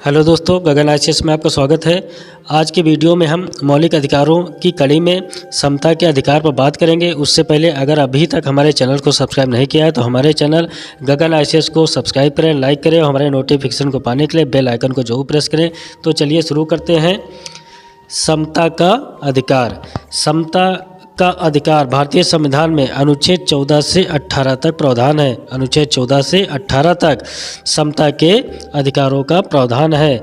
Hello दोस्तों, गगन ICS में आपका स्वागत है। आज के वीडियो में हम मौलिक अधिकारों की कड़ी में समता के अधिकार पर बात करेंगे। उससे पहले अगर अभी तक हमारे चैनल को सब्सक्राइब नहीं किया है तो हमारे चैनल गगन आईसीएस को सब्सक्राइब करें, लाइक करें और हमारे नोटिफिकेशन को पाने के लिए बेल आइकन को जरूर प्रेस करें। तो चलिए शुरू करते हैं। समता का अधिकार। समता का अधिकार भारतीय संविधान में अनुच्छेद 14 से 18 तक प्रावधान है। अनुच्छेद 14 से 18 तक समता के अधिकारों का प्रावधान है।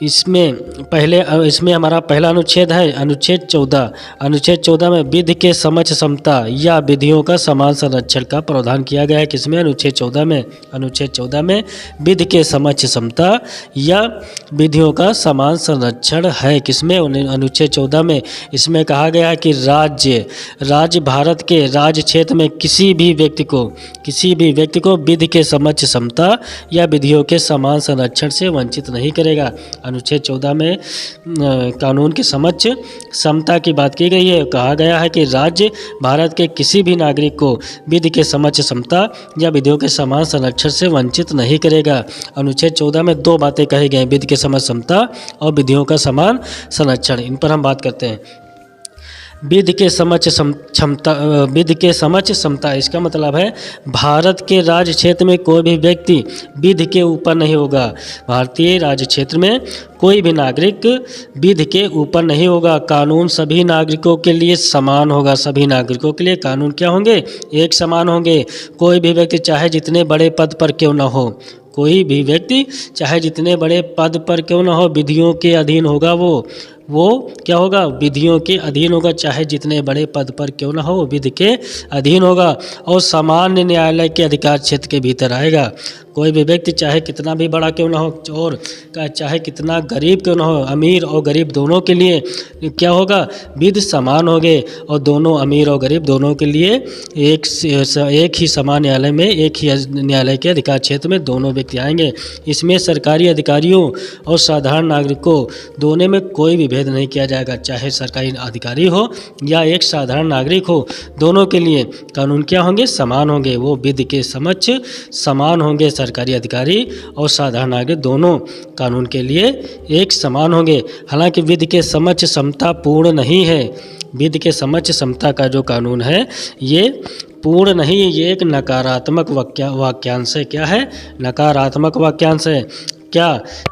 इसमें हमारा पहला अनुच्छेद है अनुच्छेद 14। अनुच्छेद 14 में विधि के समक्ष समता या विधियों का समान संरक्षण का प्रावधान किया गया है। किसमें? अनुच्छेद 14 में। अनुच्छेद 14 में विधि के समक्ष समता या विधियों का समान संरक्षण है। किसमें? अनुच्छेद 14 में। इसमें कहा गया है कि राज्य भारत के राज्य क्षेत्र में किसी भी व्यक्ति को विधि के समक्ष समता या विधियों के समान संरक्षण से वंचित नहीं करेगा। अनुच्छेद 14 में कानून के समक्ष समता की बात की गई है। कहा गया है कि राज्य भारत के किसी भी नागरिक को विधि के समक्ष समता या विधियों के समान संरक्षण से वंचित नहीं करेगा। अनुच्छेद 14 में दो बातें कही गई, विधि के समक्ष समता और विधियों का समान संरक्षण। इन पर हम बात करते हैं। विधि के समक्ष समता, इसका मतलब है भारत के राज्य क्षेत्र में कोई भी व्यक्ति विधि के ऊपर नहीं होगा। भारतीय राज्य क्षेत्र में कोई भी नागरिक विधि के ऊपर नहीं होगा। कानून सभी नागरिकों के लिए समान होगा। सभी नागरिकों के लिए कानून क्या होंगे? एक समान होंगे। कोई भी व्यक्ति चाहे जितने बड़े पद पर क्यों न हो, विधियों के अधीन होगा। वो क्या होगा? विधियों के अधीन होगा। चाहे जितने बड़े पद पर क्यों न हो, विधि के अधीन होगा और सामान्य न्यायालय के अधिकार क्षेत्र के भीतर आएगा। कोई भी व्यक्ति चाहे कितना भी बड़ा क्यों न हो और चाहे कितना गरीब क्यों न हो, अमीर और गरीब दोनों के लिए क्या होगा? विधि समान होंगे और दोनों अमीर और गरीब दोनों के लिए एक ही समान न्यायालय में, एक ही न्यायालय के अधिकार क्षेत्र में दोनों व्यक्ति आएंगे। इसमें सरकारी अधिकारियों और साधारण नागरिकों दोनों में कोई भी भेद नहीं किया जाएगा। चाहे सरकारी अधिकारी हो या एक साधारण नागरिक हो, दोनों के लिए कानून क्या होंगे? समान होंगे। वो विधि के समक्ष समान होंगे। सरकारी अधिकारी और साधारण नागरिक दोनों कानून के लिए एक समान होंगे। हालांकि विधि के समक्ष समता पूर्ण नहीं है। विधि के समक्ष समता का जो कानून है ये पूर्ण नहीं है। ये एक नकारात्मक वाक्यांश है। क्या है? नकारात्मक वाक्यांश है। क्या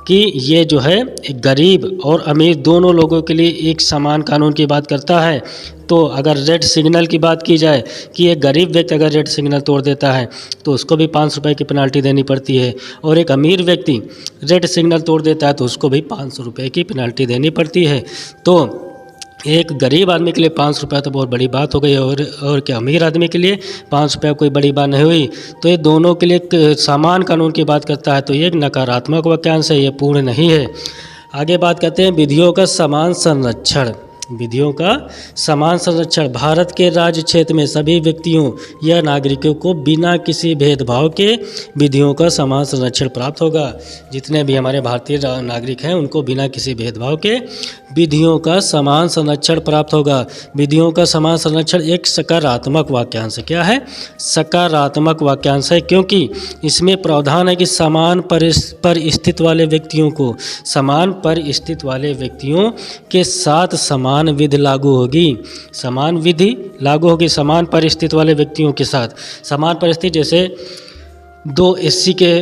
कि ये जो है गरीब और अमीर दोनों लोगों के लिए एक समान कानून की बात करता है। तो अगर रेड सिग्नल की बात की जाए कि एक गरीब व्यक्ति अगर रेड सिग्नल तोड़ देता है तो उसको भी 5 रुपये की पेनाल्टी देनी पड़ती है, और एक अमीर व्यक्ति रेड सिग्नल तोड़ देता है तो उसको भी 500 रुपये की पेनाल्टी देनी पड़ती है। तो एक गरीब आदमी के लिए 5 रुपये तो बहुत बड़ी बात हो गई, और क्या अमीर आदमी के लिए 5 रुपये कोई बड़ी बात नहीं हुई। तो ये दोनों के लिए एक समान कानून की बात करता है। तो ये एक नकारात्मक वाक्यांश है, ये पूर्ण नहीं है। आगे बात करते हैं विधियों का समान संरक्षण। विधियों का समान संरक्षण। भारत के राज्य क्षेत्र में सभी व्यक्तियों या नागरिकों को बिना किसी भेदभाव के विधियों का समान संरक्षण प्राप्त होगा। जितने भी हमारे भारतीय नागरिक हैं उनको बिना किसी भेदभाव के विधियों का समान संरक्षण प्राप्त होगा। विधियों का समान संरक्षण एक सकारात्मक वाक्यांश। क्या है? सकारात्मक वाक्यांश है, क्योंकि इसमें प्रावधान है कि समान परिस्थिति वाले व्यक्तियों के साथ समान विधि लागू होगी। समान विधि लागू होगी समान परिस्थिति वाले व्यक्तियों के साथ। समान परिस्थिति जैसे 2 एससी के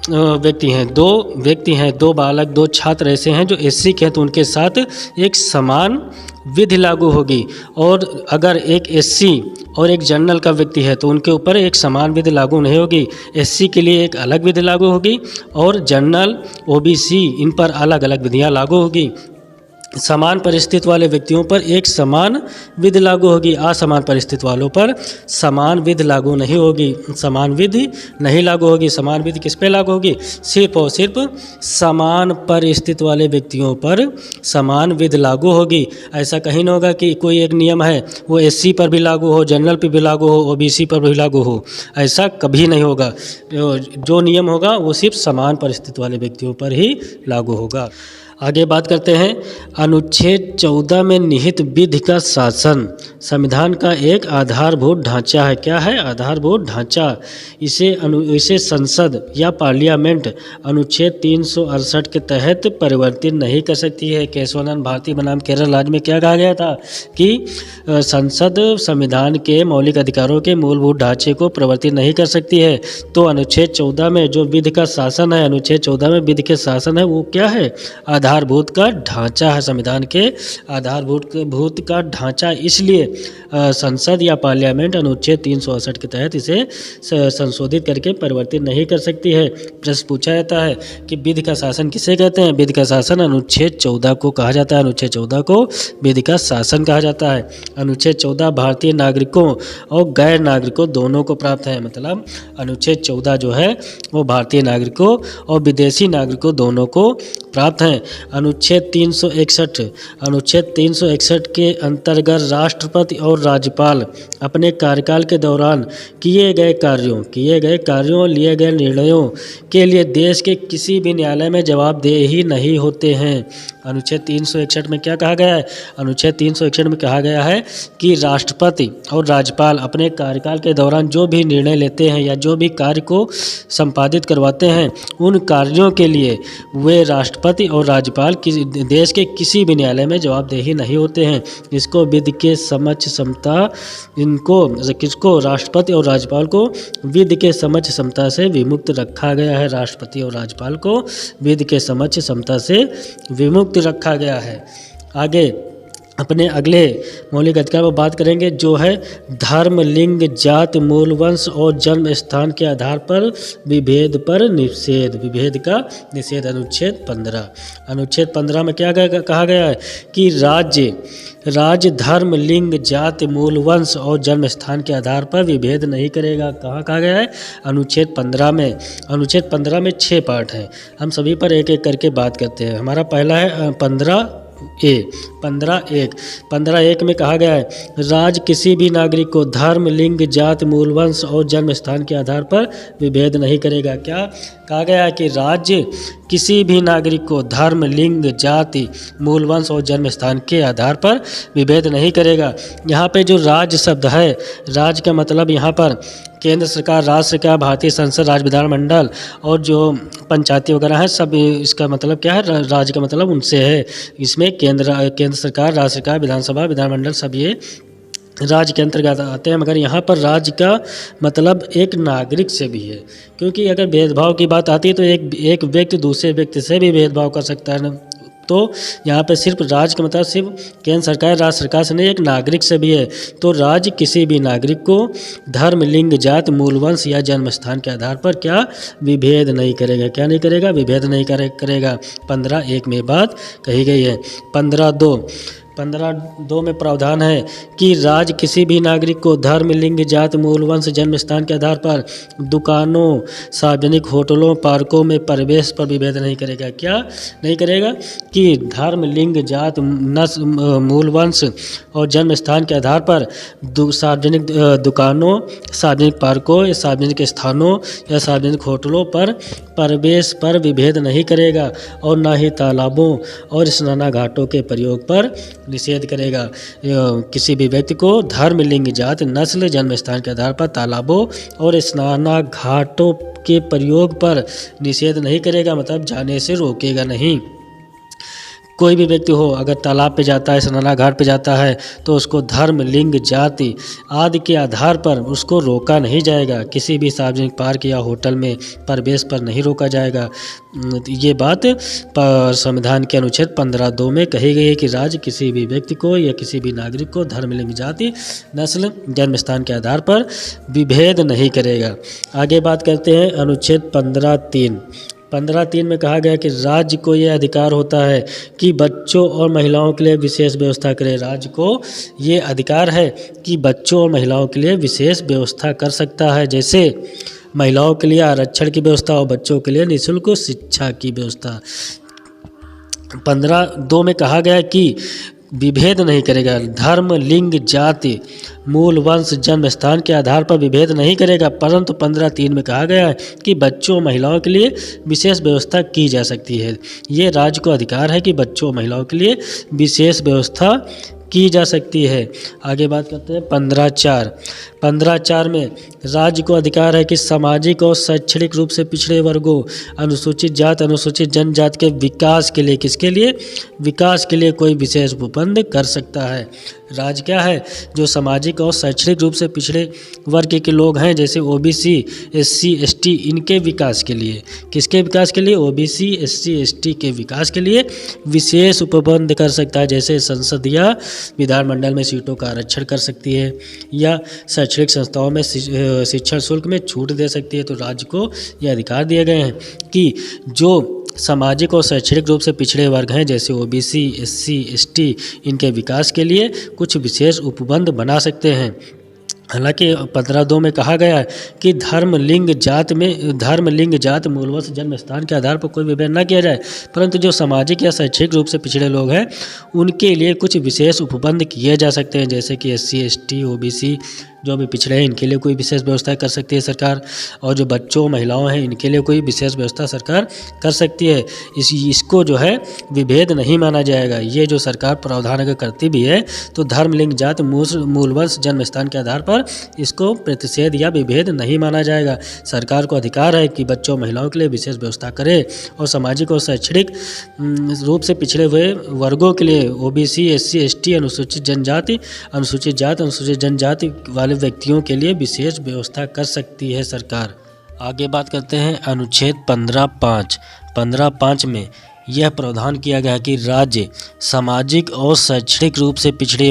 व्यक्ति हैं, 2 बालक, 2 छात्र ऐसे हैं जो एससी के हैं, तो उनके साथ एक समान विधि लागू होगी। और अगर एक एससी और एक जनरल का व्यक्ति है तो उनके ऊपर एक समान विधि लागू नहीं होगी। एससी के लिए एक अलग विधि लागू होगी और जनरल, ओबीसी इन पर अलग अलग विधियाँ लागू होगी। समान परिस्थिति वाले व्यक्तियों पर एक समान विधि लागू होगी। असमान परिस्थिति वालों पर समान विधि लागू नहीं होगी। समान विधि नहीं लागू होगी। समान विधि किस पे लागू होगी? सिर्फ और सिर्फ समान परिस्थिति वाले व्यक्तियों पर समान विधि लागू होगी। ऐसा कहीं नहीं होगा कि कोई एक नियम है वो एससी पर भी लागू हो, जनरल पर भी लागू हो, ओबीसी पर भी लागू हो। ऐसा कभी नहीं होगा। जो नियम होगा वो सिर्फ समान परिस्थिति वाले व्यक्तियों पर ही लागू होगा। आगे बात करते हैं। अनुच्छेद 14 में निहित विधि का शासन संविधान का एक आधारभूत ढांचा है। क्या है? आधारभूत ढांचा। इसे संसद या पार्लियामेंट अनुच्छेद 368 के तहत परिवर्तित नहीं कर सकती है। केशवानंद भारती बनाम केरल राज्य में क्या कहा गया था कि संसद संविधान के मौलिक अधिकारों के मूलभूत ढांचे को परिवर्तित नहीं कर सकती है। तो अनुच्छेद 14 में जो विधि का शासन है, अनुच्छेद 14 में विधि के शासन है, वो क्या है? आधारभूत का ढांचा है। संविधान के आधारभूत का ढांचा, इसलिए संसद या पार्लियामेंट अनुच्छेद 368 के तहत इसे संशोधित करके परिवर्तित नहीं कर सकती है। प्रश्न पूछा जाता है कि विधि का शासन किसे कहते हैं? विधि का शासन अनुच्छेद 14 को कहा जाता है। अनुच्छेद 14 को विधि का शासन कहा जाता है। अनुच्छेद 14 भारतीय नागरिकों और गैर नागरिकों दोनों को प्राप्त है। मतलब अनुच्छेद 14 जो है वो भारतीय नागरिकों और विदेशी नागरिकों दोनों को प्राप्त हैं। अनुच्छेद 361 के अंतर्गत राष्ट्रपति और राज्यपाल अपने कार्यकाल के दौरान किए गए कार्यों लिए गए निर्णयों के लिए देश के किसी भी न्यायालय में जवाबदेही नहीं होते हैं। अनुच्छेद 361 में क्या कहा गया है? अनुच्छेद 361 में कहा गया है कि राष्ट्रपति और राज्यपाल अपने कार्यकाल के दौरान जो भी निर्णय लेते हैं या जो भी कार्य को संपादित करवाते हैं, उन कार्यों के लिए वे राष्ट्रपति और राज्यपाल देश के किसी भी न्यायालय में जवाबदेही नहीं होते हैं। इसको विधि के समक्ष समता किसको? राष्ट्रपति और राज्यपाल को विधि के समक्ष समता से विमुक्त रखा गया है। राष्ट्रपति और राज्यपाल को विधि के समक्ष समता से विमुक्त रखा गया है। आगे अपने अगले मौलिक अधिकार पर बात करेंगे, जो है धर्म, लिंग, जात, मूल वंश और जन्म स्थान के आधार पर विभेद पर निषेध। विभेद का निषेध अनुच्छेद 15। अनुच्छेद 15 में क्या कहा गया है कि राज्य धर्म, लिंग, जाति, मूल वंश और जन्म स्थान के आधार पर विभेद नहीं करेगा। कहाँ कहा गया है? अनुच्छेद 15 में। अनुच्छेद 15 में 6 पार्ट हैं। हम सभी पर एक एक करके बात करते हैं। हमारा पहला है 15(1) में कहा गया है, राज्य किसी भी नागरिक को धर्म, लिंग, जाति, मूल वंश और जन्म स्थान के आधार पर विभेद नहीं करेगा। क्या कहा गया है? कि राज्य किसी भी नागरिक को धर्म, लिंग, जाति, मूल वंश और जन्म स्थान के आधार पर विभेद नहीं करेगा। यहाँ पे जो राज्य शब्द है, राज्य का मतलब यहाँ पर केंद्र सरकार, राज्य सरकार, भारतीय संसद, राज्य विधानमंडल और जो पंचायती वगैरह हैं, सब इसका मतलब क्या है? राज्य का मतलब उनसे है। इसमें केंद्र सरकार, राज्य सरकार, विधानसभा, विधानमंडल सब ये राज्य के अंतर्गत आते हैं। मगर यहाँ पर राज्य का मतलब एक नागरिक से भी है, क्योंकि अगर भेदभाव की बात आती है तो एक व्यक्ति दूसरे व्यक्ति से भी भेदभाव कर सकता है ना। तो यहाँ पे सिर्फ राज्य का मतलब सिर्फ केंद्र सरकार, राज्य सरकार से नहीं, एक नागरिक से भी है। तो राज्य किसी भी नागरिक को धर्म, लिंग, जाति, मूल वंश या जन्म स्थान के आधार पर क्या विभेद नहीं करेगा? क्या नहीं करेगा? विभेद नहीं करेगा। 15(1) में बात कही गई है। 15(2) में प्रावधान है कि राज्य किसी भी नागरिक को धर्म, लिंग, जाति, मूल वंश, जन्म स्थान के आधार पर दुकानों, सार्वजनिक होटलों, पार्कों में प्रवेश पर विभेद नहीं करेगा। क्या नहीं करेगा? कि धर्म, लिंग, जाति, मूल वंश और जन्म स्थान के आधार पर सार्वजनिक दुकानों, सार्वजनिक पार्कों या सार्वजनिक स्थानों या सार्वजनिक होटलों पर प्रवेश पर विभेद नहीं करेगा, और न ही तालाबों और स्नानाघाटों के प्रयोग पर निषेध करेगा। किसी भी व्यक्ति को धर्म, लिंग, जाति, नस्ल, जन्म स्थान के आधार पर तालाबों और स्नानाघाटों के प्रयोग पर निषेध नहीं करेगा, मतलब जाने से रोकेगा नहीं। कोई भी व्यक्ति हो, अगर तालाब पे जाता है, स्नानाघाट पे जाता है, तो उसको धर्म, लिंग, जाति आदि के आधार पर उसको रोका नहीं जाएगा। किसी भी सार्वजनिक पार्क या होटल में प्रवेश पर नहीं रोका जाएगा। ये बात संविधान के अनुच्छेद 15(2) में कही गई है कि राज्य किसी भी व्यक्ति को या किसी भी नागरिक को धर्म, लिंग, जाति, नस्ल, जन्म स्थान के आधार पर विभेद नहीं करेगा। आगे बात करते हैं अनुच्छेद 15(3) में कहा गया कि राज्य को यह अधिकार होता है कि बच्चों और महिलाओं के लिए विशेष व्यवस्था करे। राज्य को ये अधिकार है कि बच्चों और महिलाओं के लिए विशेष व्यवस्था कर सकता है, जैसे महिलाओं के लिए आरक्षण की व्यवस्था और बच्चों के लिए निःशुल्क शिक्षा की व्यवस्था। 15(2) में कहा गया कि विभेद नहीं करेगा। धर्म, लिंग, जाति, मूल, वंश, जन्म स्थान के आधार पर विभेद नहीं करेगा, परंतु 15(3) में कहा गया है कि बच्चों महिलाओं के लिए विशेष व्यवस्था की जा सकती है। ये राज्य को अधिकार है कि बच्चों महिलाओं के लिए विशेष व्यवस्था की जा सकती है। आगे बात करते हैं 15(4). 15(4) में राज्य को अधिकार है कि सामाजिक और शैक्षणिक रूप से पिछड़े वर्गों, अनुसूचित जाति, अनुसूचित जनजाति के विकास के लिए, किसके लिए? विकास के लिए कोई विशेष उपबंध कर सकता है। राज्य क्या है? जो सामाजिक और शैक्षणिक रूप से पिछड़े वर्ग के लोग हैं, जैसे ओबीसी, एससी, एसटी, इनके विकास के लिए, किसके विकास के लिए? ओबीसी, एससी, एसटी के विकास के लिए विशेष उपबंध कर सकता है। जैसे संसद या विधानमंडल में सीटों का आरक्षण कर सकती है, या शैक्षणिक संस्थाओं में शिक्षण शुल्क में छूट दे सकती है। तो राज्य को ये अधिकार दिए गए हैं कि जो सामाजिक और शैक्षणिक रूप से पिछड़े वर्ग हैं, जैसे ओबीसी, एससी, एसटी, इनके विकास के लिए कुछ विशेष उपबंध बना सकते हैं। हालांकि 15(2) में कहा गया है कि धर्म, लिंग, जात, मूल, वंश, जन्म स्थान के आधार पर कोई विभेद न किया जाए, परंतु जो सामाजिक या शैक्षणिक रूप से पिछड़े लोग हैं उनके लिए कुछ विशेष उपबंध किए जा सकते हैं। जैसे कि एससी, एसटी, ओबीसी जो भी पिछड़े हैं इनके लिए कोई विशेष व्यवस्था कर सकती है सरकार, और जो बच्चों, महिलाओं हैं इनके लिए कोई विशेष व्यवस्था सरकार कर सकती है। इसको जो है विभेद नहीं माना जाएगा। ये जो सरकार प्रावधान अगर करती भी है तो धर्म, लिंग, जात, मूल, वंश, जन्म स्थान के आधार पर इसको प्रतिषेध या विभेद नहीं माना जाएगा। सरकार को अधिकार है कि बच्चों, महिलाओं के लिए विशेष व्यवस्था करे, और सामाजिक और शैक्षणिक रूप से पिछड़े हुए वर्गों के लिए ओबीसी, एससी, एसटी, अनुसूचित जाति, अनुसूचित जनजाति वाले व्यक्तियों के लिए विशेष व्यवस्था कर सकती है सरकार। आगे बात करते हैं अनुच्छेद 15(5). 15(5) में यह प्रावधान किया गया है कि राज्य सामाजिक और शैक्षणिक रूप से पिछड़े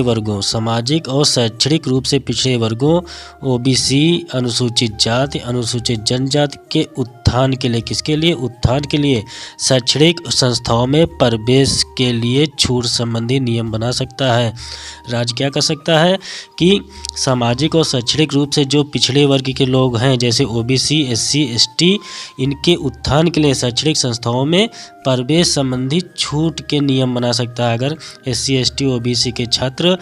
वर्गों, ओबीसी, अनुसूचित जाति, अनुसूचित जनजाति के उत्थान के लिए, किसके लिए? उत्थान के लिए शैक्षणिक संस्थाओं में प्रवेश के लिए छूट संबंधी नियम बना सकता है। राज्य क्या कर सकता है कि सामाजिक और शैक्षणिक रूप से जो पिछड़े वर्ग के लोग हैं, जैसे ओबीसी, एससी, एसटी, इनके उत्थान के लिए शैक्षणिक संस्थाओं में प्रवेश संबंधी छूट के नियम बना सकता है। अगर एससी, एसटी, ओबीसी के छात्र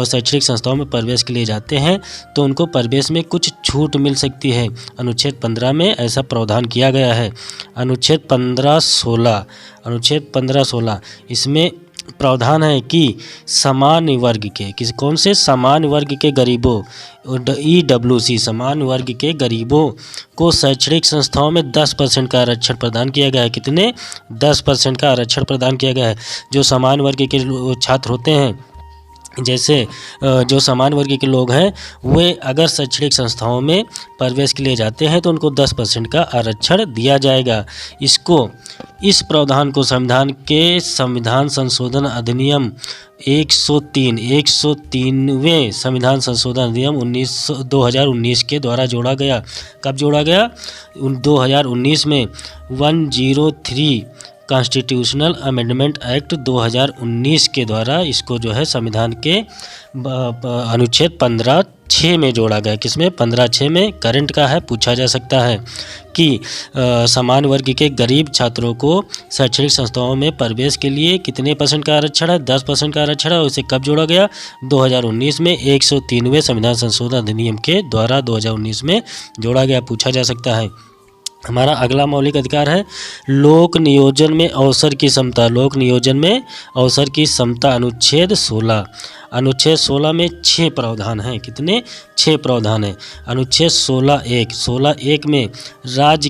शैक्षणिक संस्थाओं में प्रवेश के लिए जाते हैं तो उनको प्रवेश में कुछ छूट मिल सकती है। अनुच्छेद 15 में ऐसा प्रावधान किया गया है। अनुच्छेद 15(16) इसमें प्रावधान है कि सामान्य वर्ग के सामान्य वर्ग के गरीबों, EWC, सामान्य वर्ग के गरीबों को शैक्षणिक संस्थाओं में 10% का आरक्षण प्रदान किया गया है। कितने? 10% का आरक्षण प्रदान किया गया है। जो सामान्य वर्ग के छात्र होते हैं, जैसे जो सामान्य वर्ग के लोग हैं, वे अगर शैक्षणिक संस्थाओं में प्रवेश के लिए जाते हैं तो उनको 10% का आरक्षण दिया जाएगा। इस प्रावधान को संविधान संशोधन अधिनियम 103वें संविधान संशोधन अधिनियम 2019 के द्वारा जोड़ा गया। कब जोड़ा गया? 2019 में 103 कॉन्स्टिट्यूशनल अमेंडमेंट एक्ट 2019 के द्वारा इसको जो है संविधान के अनुच्छेद 15(6) में जोड़ा गया। किसमें? 15(6) में। करंट का है, पूछा जा सकता है कि सामान्य वर्ग के गरीब छात्रों को शैक्षणिक संस्थाओं में प्रवेश के लिए कितने % का आरक्षण है? 10% का आरक्षण है। उसे कब जोड़ा गया? 2019 में 103वें संविधान संशोधन अधिनियम के द्वारा 2019 में जोड़ा गया। पूछा जा सकता है। हमारा अगला मौलिक अधिकार है लोक नियोजन में अवसर की समता। लोक नियोजन में अवसर की समता, अनुच्छेद 16। अनुच्छेद 16 में 6 प्रावधान हैं। कितने? 6 प्रावधान हैं। अनुच्छेद 16(1) में राज्य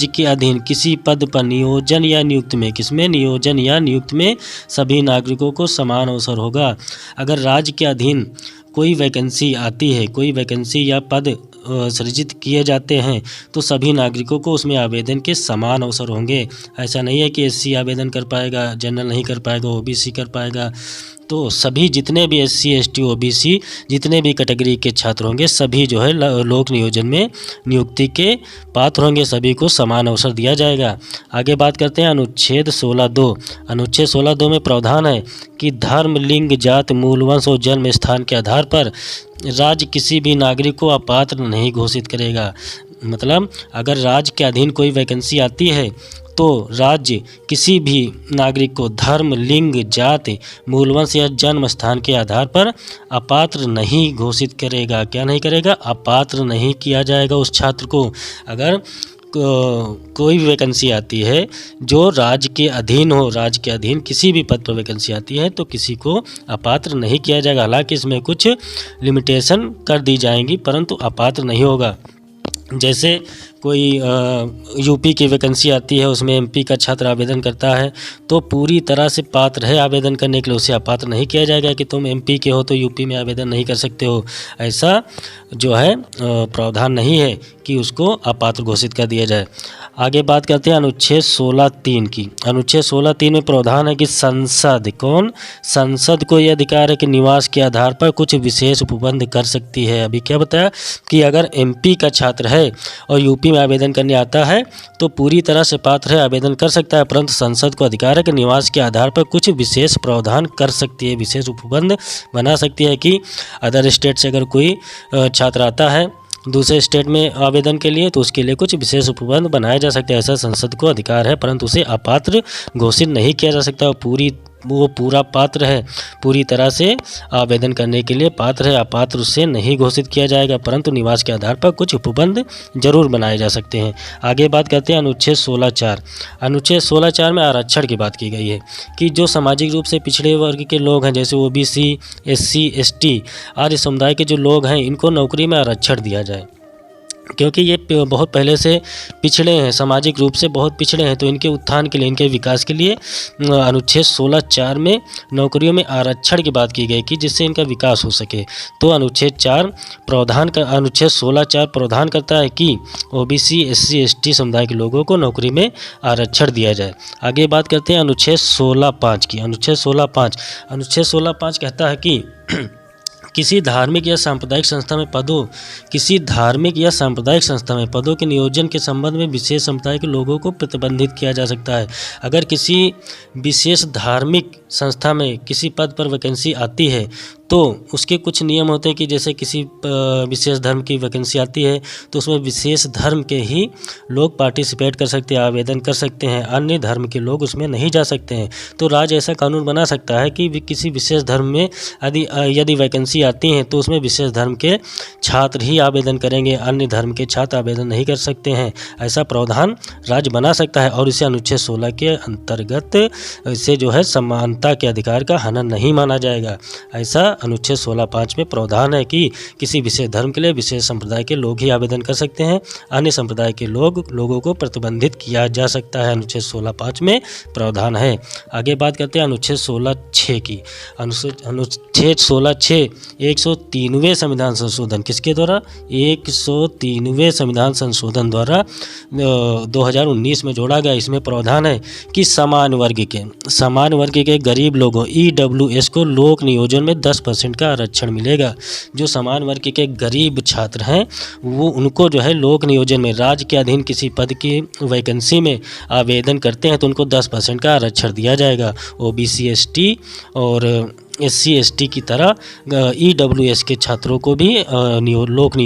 के अधीन किसी पद पर नियोजन या नियुक्ति में, किसमें? नियोजन या नियुक्ति में सभी नागरिकों को समान अवसर होगा। अगर राज्य के अधीन कोई वैकेंसी आती है, कोई वैकेंसी या पद सृजित किए जाते हैं तो सभी नागरिकों को उसमें आवेदन के समान अवसर होंगे। ऐसा नहीं है कि एससी आवेदन कर पाएगा, जनरल नहीं कर पाएगा, ओबीसी कर पाएगा। तो सभी जितने भी एससी, एसटी, ओबीसी जितने भी कैटेगरी के छात्र होंगे सभी जो है लोक नियोजन में नियुक्ति के पात्र होंगे, सभी को समान अवसर दिया जाएगा। आगे बात करते हैं अनुच्छेद 16(2). अनुच्छेद 16(2) में प्रावधान है कि धर्म, लिंग, जात, मूल, वंश और जन्म स्थान के आधार पर राज्य किसी भी नागरिक को अपात्र नहीं घोषित करेगा। मतलब अगर राज्य के अधीन कोई वैकेंसी आती है तो राज्य किसी भी नागरिक को धर्म, लिंग, जाति, मूलवंश या जन्म स्थान के आधार पर अपात्र नहीं घोषित करेगा। क्या नहीं करेगा? अपात्र नहीं किया जाएगा उस छात्र को। अगर कोई भी वैकेंसी आती है जो राज्य के अधीन हो, राज्य के अधीन किसी भी पद पर वैकेंसी आती है तो किसी को अपात्र नहीं किया जाएगा। हालांकि इसमें कुछ लिमिटेशन कर दी जाएंगी, परंतु अपात्र नहीं होगा। जैसे कोई यूपी की वैकेंसी आती है, उसमें एमपी का छात्र आवेदन करता है तो पूरी तरह से पात्र है आवेदन करने के लिए, उसे अपात्र नहीं किया जाएगा कि तुम एमपी के हो तो यूपी में आवेदन नहीं कर सकते हो। ऐसा जो है प्रावधान नहीं है कि उसको अपात्र घोषित कर दिया जाए। आगे बात करते हैं अनुच्छेद 16(3) की। अनुच्छेद 16(3) में प्रावधान है कि संसद को यह अधिकार है कि निवास के आधार पर कुछ विशेष उपबंध कर सकती है। अभी क्या बताया कि अगर एमपी का छात्र है और यूपी में आवेदन करने आता है तो पूरी तरह से पात्र है, आवेदन कर सकता है, परंतु संसद को अधिकार है कि निवास के आधार पर कुछ विशेष प्रावधान कर सकती है, विशेष उपबंध बना सकती है कि अदर स्टेट से अगर कोई छात्र आता है दूसरे स्टेट में आवेदन के लिए तो उसके लिए कुछ विशेष उपबंध बनाए जा सकते हैं। ऐसा संसद को अधिकार है, परंतु उसे अपात्र घोषित नहीं किया जा सकता। वो पूरा पात्र है, पूरी तरह से आवेदन करने के लिए पात्र है, अपात्र उससे नहीं घोषित किया जाएगा, परंतु निवास के आधार पर कुछ उपबंध जरूर बनाए जा सकते हैं। आगे बात करते हैं अनुच्छेद 16(4). अनुच्छेद 16(4) में आरक्षण की बात की गई है कि जो सामाजिक रूप से पिछड़े वर्ग के लोग हैं, जैसे ओबीसी, SC, ST आदि समुदाय के जो लोग हैं, इनको नौकरी में आरक्षण दिया जाए, क्योंकि ये बहुत पहले से पिछड़े हैं, सामाजिक रूप से बहुत पिछड़े हैं, तो इनके उत्थान के लिए, इनके विकास के लिए अनुच्छेद 16(4) में नौकरियों में आरक्षण की बात की गई कि जिससे इनका विकास हो सके। तो अनुच्छेद 16(4) प्रावधान करता है कि OBC, SC, ST समुदाय के लोगों को नौकरी में आरक्षण दिया जाए। आगे बात करते हैं अनुच्छेद 16(5) की। अनुच्छेद 16(5) कहता है कि किसी धार्मिक या सांप्रदायिक संस्था में पदों के नियोजन के संबंध में विशेष समुदाय के लोगों को प्रतिबंधित किया जा सकता है। अगर किसी विशेष धार्मिक संस्था में किसी पद पर वैकेंसी आती है तो उसके कुछ नियम होते हैं कि जैसे किसी विशेष धर्म की वैकेंसी आती है तो उसमें विशेष धर्म के ही लोग पार्टिसिपेट कर सकते हैं, आवेदन कर सकते हैं, अन्य धर्म के लोग उसमें नहीं जा सकते हैं। तो राज्य ऐसा कानून बना सकता है कि किसी विशेष धर्म में यदि वैकेंसी आती हैं तो उसमें विशेष धर्म के छात्र ही आवेदन करेंगे, अन्य धर्म के छात्र आवेदन नहीं कर सकते हैं। ऐसा प्रावधान राज्य बना सकता है और इसे अनुच्छेद 16 के अंतर्गत इसे जो है समानता के अधिकार का हनन नहीं माना जाएगा। ऐसा अनुच्छेद 16(5) में प्रावधान है कि किसी विशेष धर्म के लिए विशेष संप्रदाय के लोग ही आवेदन कर सकते हैं, अन्य संप्रदाय के लोगों को प्रतिबंधित किया जा सकता है। अनुच्छेद 16(5) में प्रावधान है। आगे बात करते हैं अनुच्छेद 16(6) की। अनुच्छेद 16(6) 103वें संविधान संशोधन किसके द्वारा? 103वें संविधान संशोधन द्वारा 2019 में जोड़ा गया। इसमें प्रावधान है कि समान वर्ग के गरीब लोगों EWS को लोक नियोजन में 10% का आरक्षण मिलेगा। जो समान वर्ग के गरीब छात्र हैं वो उनको जो है लोक नियोजन में राज्य के अधीन किसी पद की वैकेंसी में आवेदन करते हैं तो उनको 10% का आरक्षण दिया जाएगा। OBC, ST और SC, ST की तरह EWS के छात्रों को भी लोक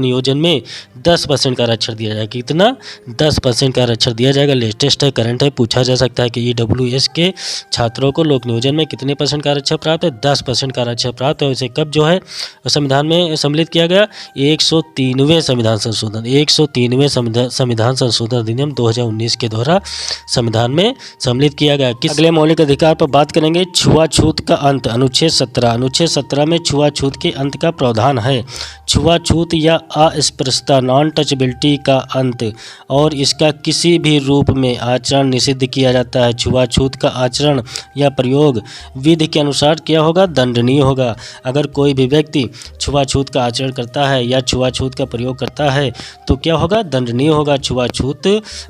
नियोजन में 10% का आरक्षण दिया जाएगा। कितना? 10% का आरक्षण दिया जाएगा। लेटेस्ट है, करंट है, पूछा जा सकता है कि EWS के छात्रों को लोक नियोजन में कितने % का आरक्षण प्राप्त है? 10% का आरक्षण प्राप्त है। इसे कब जो है संविधान में सम्मिलित किया गया? 103वें संविधान संशोधन 103वें संविधान संशोधन अधिनियम 2019 के द्वारा संविधान में सम्मिलित किया गया। अगले मौलिक अधिकार पर बात करेंगे, छुआछूत का अंत। अनुच्छेद 17 में छुआछूत के अंत का प्रावधान है। छुआछूत या अस्पृश्यता नॉन टचबिलिटी का अंत और इसका किसी भी रूप में आचरण निषिद्ध किया जाता है। छुआछूत का आचरण या प्रयोग विधि के अनुसार क्या होगा? दंडनीय होगा। अगर कोई भी व्यक्ति छुआछूत का आचरण करता है या छुआछूत का प्रयोग करता है तो क्या होगा? दंडनीय होगा। छुआछूत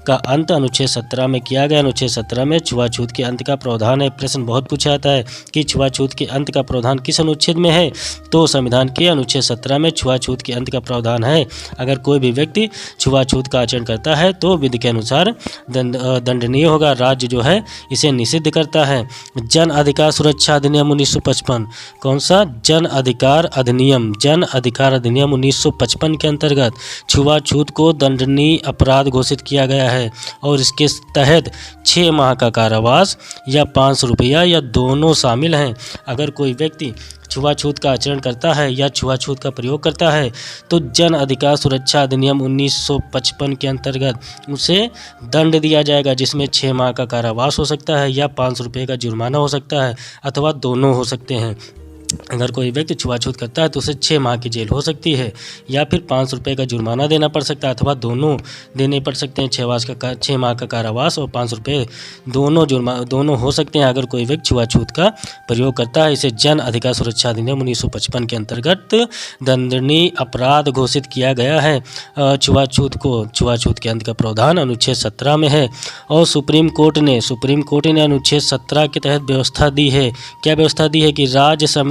का अंत अनुच्छेद 17 में किया गया। अनुच्छेद 17 में छुआछूत के अंत का प्रावधान है। प्रश्न बहुत पूछा जाता है कि छुआछूत के अंत का प्रावधान किस अनुच्छेद में है, तो संविधान के अनुच्छेद 17 में छुआछूत के अंत का प्रावधान है। अगर कोई भी व्यक्ति छुआछूत का आचरण करता है तो विधि के अनुसार दंडनीय होगा। राज्य जो है इसे निषिद्ध करता है। जन अधिकार सुरक्षा अधिनियम 1955, कौन सा? जन अधिकार अधिनियम 1955 के अंतर्गत छुआछूत को दंडनीय अपराध घोषित किया गया है और इसके तहत 6 माह का कारावास या 500 रुपया या दोनों शामिल हैं। अगर कोई व्यक्ति छुआछूत का आचरण करता है या छुआछूत का प्रयोग करता है तो जन अधिकार सुरक्षा अधिनियम 1955 के अंतर्गत उसे दंड दिया जाएगा, जिसमें 6 माह का कारावास हो सकता है या 500 रुपये का जुर्माना हो सकता है अथवा दोनों हो सकते हैं। अगर कोई व्यक्ति छुआछूत करता है तो उसे 6 माह की जेल हो सकती है या फिर 500 रुपये का जुर्माना देना पड़ सकता है अथवा दोनों देने पड़ सकते हैं। 6 माह का कारावास और 500 रुपये दोनों हो सकते हैं अगर कोई व्यक्ति छुआछूत का प्रयोग करता है। इसे जन अधिकार सुरक्षा अधिनियम 1955 के अंतर्गत दंडनीय अपराध घोषित किया गया है। छुआछूत के अंत का प्रावधान अनुच्छेद 17 में है और सुप्रीम कोर्ट ने अनुच्छेद 17 के तहत व्यवस्था दी है। क्या व्यवस्था दी है? कि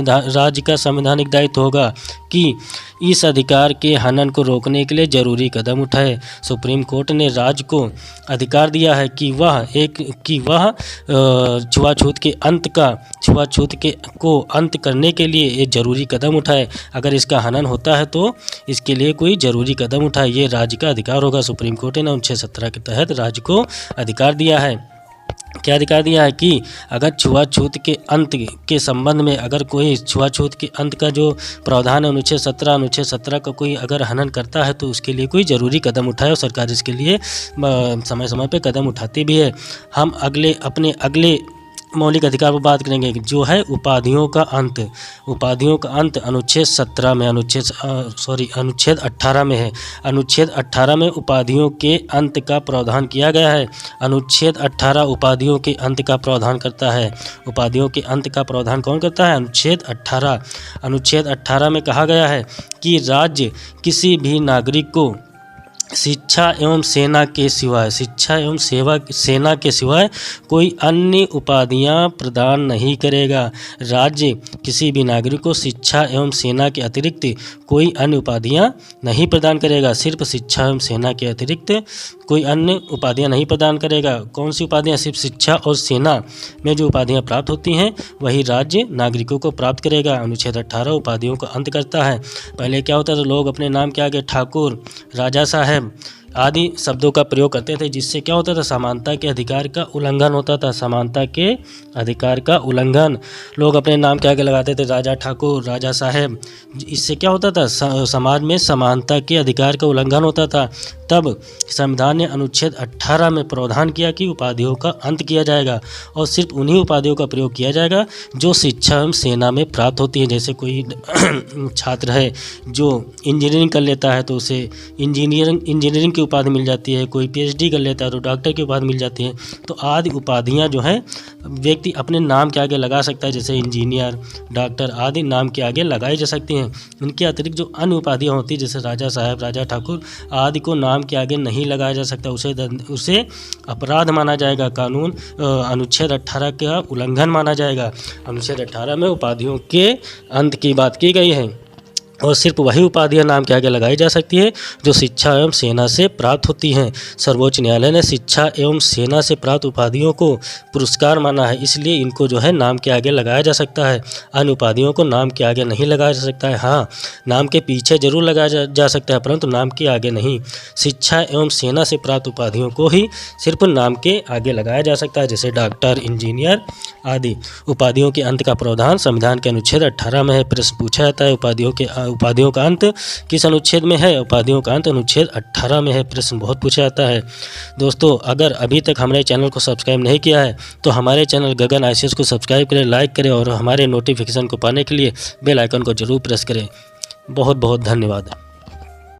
राज्य का संवैधानिक दायित्व होगा कि इस अधिकार के हनन को रोकने के लिए जरूरी कदम उठाए। सुप्रीम कोर्ट ने राज्य को अधिकार दिया है कि वह छुआछूत को अंत करने के लिए ये जरूरी कदम उठाए। अगर इसका हनन होता है तो इसके लिए कोई जरूरी कदम उठाए, ये राज्य का अधिकार होगा। सुप्रीम कोर्ट ने अनुच्छेद 17 के तहत राज्य को अधिकार दिया है। क्या अधिकार दिया है? कि अगर छुआछूत के अंत के संबंध में अगर कोई छुआछूत के अंत का जो प्रावधान है अनुच्छेद 17 का कोई अगर हनन करता है तो उसके लिए कोई ज़रूरी कदम उठाए और सरकार इसके लिए समय समय पे कदम उठाती भी है। हम अपने अगले मौलिक अधिकार पर बात करेंगे जो है उपाधियों का अंत। अनुच्छेद 18 में है। अनुच्छेद 18 में उपाधियों के अंत का प्रावधान किया गया है। अनुच्छेद 18 उपाधियों के अंत का प्रावधान करता है। उपाधियों के अंत का प्रावधान कौन करता है? अनुच्छेद 18 में कहा गया है कि राज्य किसी भी नागरिक को शिक्षा एवं सेना के सिवाय कोई अन्य उपाधियां प्रदान नहीं करेगा। राज्य किसी भी नागरिक को शिक्षा एवं सेना के अतिरिक्त कोई अन्य उपाधियां नहीं प्रदान करेगा। सिर्फ शिक्षा एवं सेना के अतिरिक्त कोई अन्य उपाधियां नहीं प्रदान करेगा। कौन सी उपाधियां? सिर्फ शिक्षा और सेना में जो उपाधियां प्राप्त होती हैं वही राज्य नागरिकों को प्राप्त करेगा। अनुच्छेद 18 उपाधियों का अंत करता है। पहले क्या होता था? लोग अपने नाम के आगे ठाकुर, राजा साहब आदि शब्दों का प्रयोग करते थे, जिससे क्या होता था? समानता के अधिकार का उल्लंघन होता था। समानता के अधिकार का उल्लंघन लोग अपने नाम के आगे लगाते थे, राजा ठाकुर, राजा साहब। इससे क्या होता था? समाज में समानता के अधिकार का उल्लंघन होता था। तब संविधान ने अनुच्छेद 18 में प्रावधान किया कि उपाधियों का अंत किया जाएगा और सिर्फ उन्हीं उपाधियों का प्रयोग किया जाएगा जो शिक्षा एवं सेना में प्राप्त होती है। जैसे कोई छात्र है जो इंजीनियरिंग कर लेता है तो उसे इंजीनियरिंग की उपाधि मिल जाती है। कोई PhD कर लेता है तो डॉक्टर की उपाधि मिल जाती है। तो आदि उपाधियां जो है व्यक्ति अपने नाम के आगे लगा सकता है, जैसे इंजीनियर, डॉक्टर आदि नाम के आगे लगाई जा सकती हैं। इनके अतिरिक्त जो अन्य उपाधियां होती है जैसे राजा साहब, राजा ठाकुर आदि को नाम के आगे नहीं लगाया जा सकता, उसे अपराध माना जाएगा। कानून अनुच्छेद 18 का उल्लंघन माना जाएगा। अनुच्छेद 18 में उपाधियों के अंत की बात की गई है और सिर्फ वही उपाधियां नाम के आगे लगाई जा सकती है जो शिक्षा एवं सेना से प्राप्त होती हैं। सर्वोच्च न्यायालय ने शिक्षा एवं सेना से प्राप्त उपाधियों को पुरस्कार माना है, इसलिए इनको जो है नाम के आगे लगाया जा सकता है। अन्य उपाधियों को नाम के आगे नहीं लगाया जा सकता है। हाँ, नाम के पीछे जरूर लगाया जा सकता है परंतु नाम के आगे नहीं। शिक्षा एवं सेना से प्राप्त उपाधियों को ही सिर्फ नाम के आगे लगाया जा सकता है, जैसे डॉक्टर, इंजीनियर आदि। उपाधियों के अंत का प्रावधान संविधान के अनुच्छेद 18 में है। प्रश्न पूछा जाता है उपाधियों का अंत किस अनुच्छेद में है? उपाधियों का अंत अनुच्छेद 18 में है। प्रश्न बहुत पूछा जाता है। दोस्तों, अगर अभी तक हमारे चैनल को सब्सक्राइब नहीं किया है तो हमारे चैनल गगन ICS को सब्सक्राइब करें, लाइक करें और हमारे नोटिफिकेशन को पाने के लिए बेल आइकन को जरूर प्रेस करें। बहुत बहुत धन्यवाद।